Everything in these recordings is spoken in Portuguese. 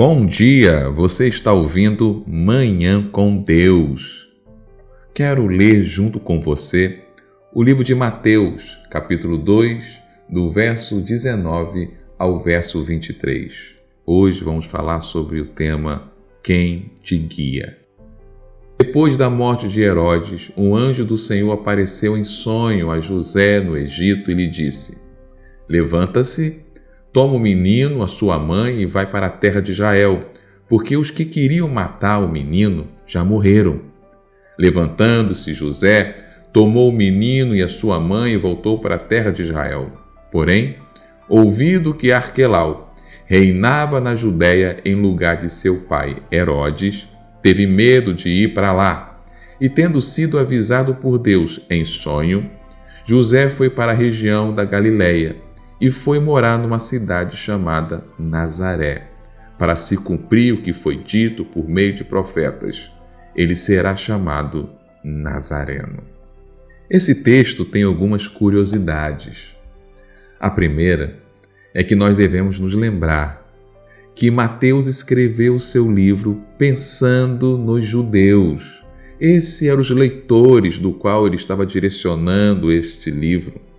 Bom dia, você está ouvindo Manhã com Deus. Quero ler junto com você o livro de Mateus, capítulo 2, do verso 19 ao verso 23. Hoje vamos falar sobre o tema Quem te guia? Depois da morte de Herodes, um anjo do Senhor apareceu em sonho a José no Egito e lhe disse: Levanta-se, toma o menino, a sua mãe, e vai para a terra de Israel, porque os que queriam matar o menino já morreram. Levantando-se, José tomou o menino e a sua mãe e voltou para a terra de Israel. Porém, ouvindo que Arquelau reinava na Judéia em lugar de seu pai Herodes, teve medo de ir para lá. E tendo sido avisado por Deus em sonho, José foi para a região da Galileia e foi morar numa cidade chamada Nazaré, para se cumprir o que foi dito por meio de profetas: ele será chamado Nazareno. Esse texto tem algumas curiosidades. A primeira é que nós devemos nos lembrar que Mateus escreveu o seu livro pensando nos judeus. Esses eram os leitores do qual ele estava direcionando este livro.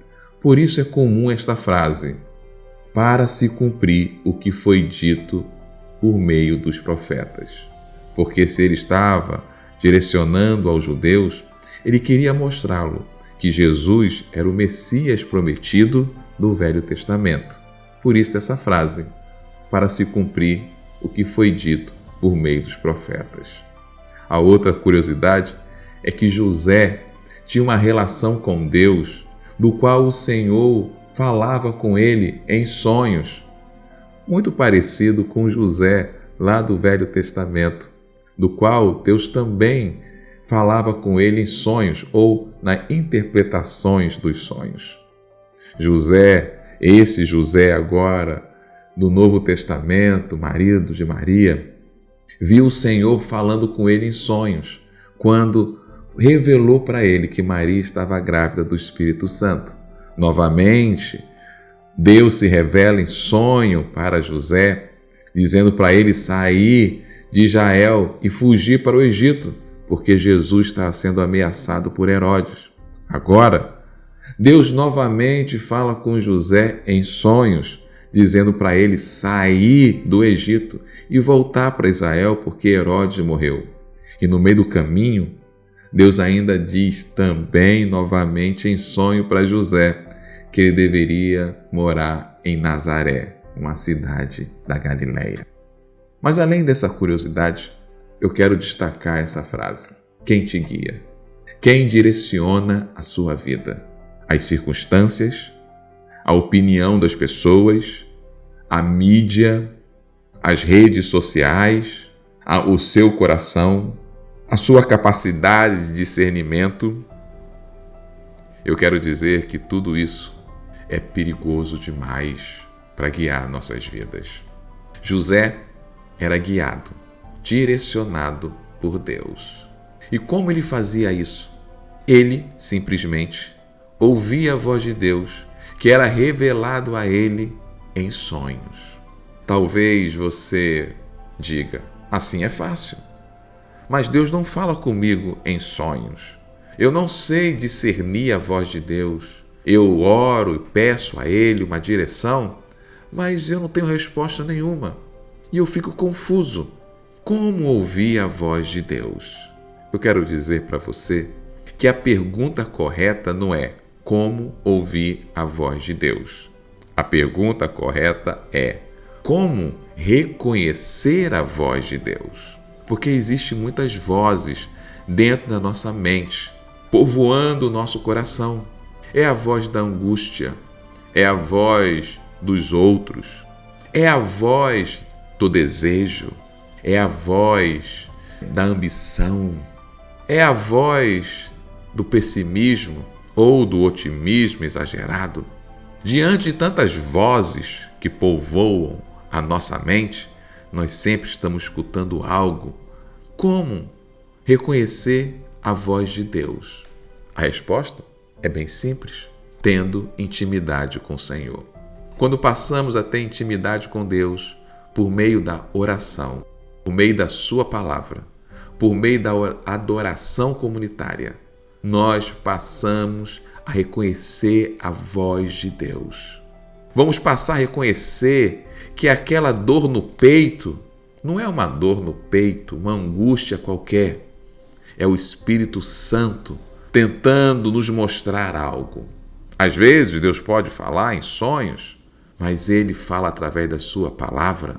Por isso é comum esta frase: para se cumprir o que foi dito por meio dos profetas. Porque se ele estava direcionando aos judeus, ele queria mostrá-lo que Jesus era o Messias prometido do Velho Testamento. Por isso essa frase: para se cumprir o que foi dito por meio dos profetas. A outra curiosidade é que José tinha uma relação com Deus, do qual o Senhor falava com ele em sonhos, muito parecido com José lá do Velho Testamento, do qual Deus também falava com ele em sonhos ou nas interpretações dos sonhos. Esse José agora do Novo Testamento, marido de Maria, viu o Senhor falando com ele em sonhos, quando revelou para ele que Maria estava grávida do Espírito Santo. Novamente, Deus se revela em sonho para José, dizendo para ele sair de Israel e fugir para o Egito, porque Jesus está sendo ameaçado por Herodes. Agora, Deus novamente fala com José em sonhos, dizendo para ele sair do Egito e voltar para Israel, porque Herodes morreu. E no meio do caminho, Deus ainda diz também novamente em sonho para José que ele deveria morar em Nazaré, uma cidade da Galileia. Mas além dessa curiosidade, eu quero destacar essa frase: quem te guia? Quem direciona a sua vida? As circunstâncias, a opinião das pessoas, a mídia, as redes sociais, o seu coração, a sua capacidade de discernimento? Eu quero dizer que tudo isso é perigoso demais para guiar nossas vidas. José era guiado, direcionado por Deus. E como ele fazia isso? Ele simplesmente ouvia a voz de Deus, que era revelado a ele em sonhos. Talvez você diga: assim é fácil. Mas Deus não fala comigo em sonhos. Eu não sei discernir a voz de Deus. Eu oro e peço a Ele uma direção, mas eu não tenho resposta nenhuma. E eu fico confuso. Como ouvir a voz de Deus? Eu quero dizer para você que a pergunta correta não é como ouvir a voz de Deus. A pergunta correta é como reconhecer a voz de Deus. Porque existem muitas vozes dentro da nossa mente, povoando o nosso coração. É a voz da angústia, é a voz dos outros, é a voz do desejo, é a voz da ambição, é a voz do pessimismo ou do otimismo exagerado. Diante de tantas vozes que povoam a nossa mente, nós sempre estamos escutando algo. Como reconhecer a voz de Deus? A resposta é bem simples: tendo intimidade com o Senhor. Quando passamos a ter intimidade com Deus, por meio da oração, por meio da sua palavra, por meio da adoração comunitária, nós passamos a reconhecer a voz de Deus. Vamos passar a reconhecer que aquela dor no peito não é uma dor no peito, uma angústia qualquer. É o Espírito Santo tentando nos mostrar algo. Às vezes Deus pode falar em sonhos, mas Ele fala através da sua palavra.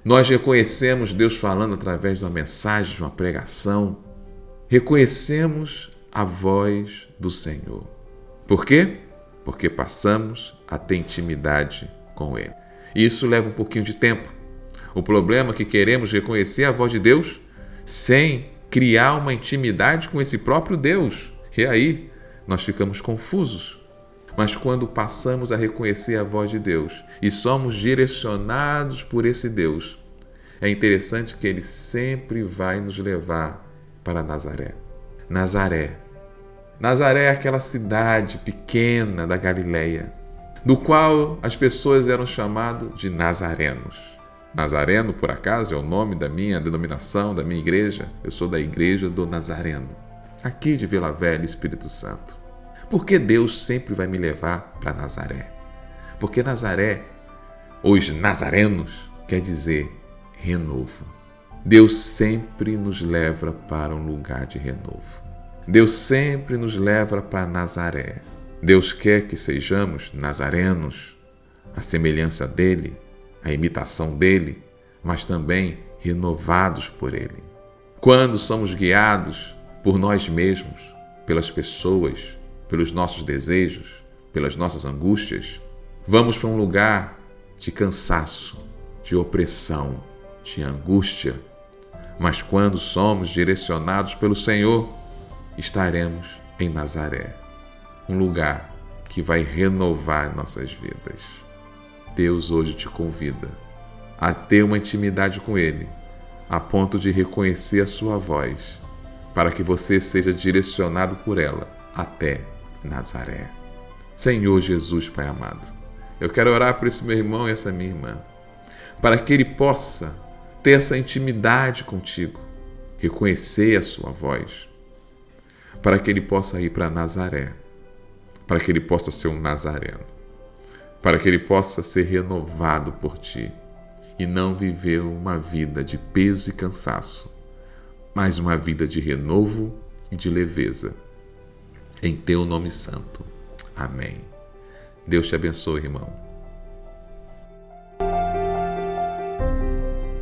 Nós reconhecemos Deus falando através de uma mensagem, de uma pregação. Reconhecemos a voz do Senhor. Por quê? Porque passamos a ter intimidade com Ele. E isso leva um pouquinho de tempo. O problema é que queremos reconhecer a voz de Deus sem criar uma intimidade com esse próprio Deus. E aí nós ficamos confusos. Mas quando passamos a reconhecer a voz de Deus e somos direcionados por esse Deus, é interessante que Ele sempre vai nos levar para Nazaré. Nazaré é aquela cidade pequena da Galileia, do qual as pessoas eram chamadas de nazarenos. Nazareno, por acaso, é o nome da minha denominação, da minha igreja. Eu sou da Igreja do Nazareno, aqui de Vila Velha, Espírito Santo. Por que Deus sempre vai me levar para Nazaré? Porque Nazaré, os nazarenos, quer dizer renovo. Deus sempre nos leva para um lugar de renovo. Deus sempre nos leva para Nazaré. Deus quer que sejamos nazarenos, a semelhança dele, a imitação dele, mas também renovados por ele. Quando somos guiados por nós mesmos, pelas pessoas, pelos nossos desejos, pelas nossas angústias, vamos para um lugar de cansaço, de opressão, de angústia. Mas quando somos direcionados pelo Senhor, estaremos em Nazaré, um lugar que vai renovar nossas vidas. Deus hoje te convida a ter uma intimidade com Ele, a ponto de reconhecer a sua voz, para que você seja direcionado por ela até Nazaré. Senhor Jesus, Pai amado, eu quero orar por esse meu irmão e essa minha irmã, para que ele possa ter essa intimidade contigo, reconhecer a sua voz, para que ele possa ir para Nazaré, para que ele possa ser um nazareno, para que ele possa ser renovado por ti e não viver uma vida de peso e cansaço, mas uma vida de renovo e de leveza. Em teu nome santo. Amém. Deus te abençoe, irmão.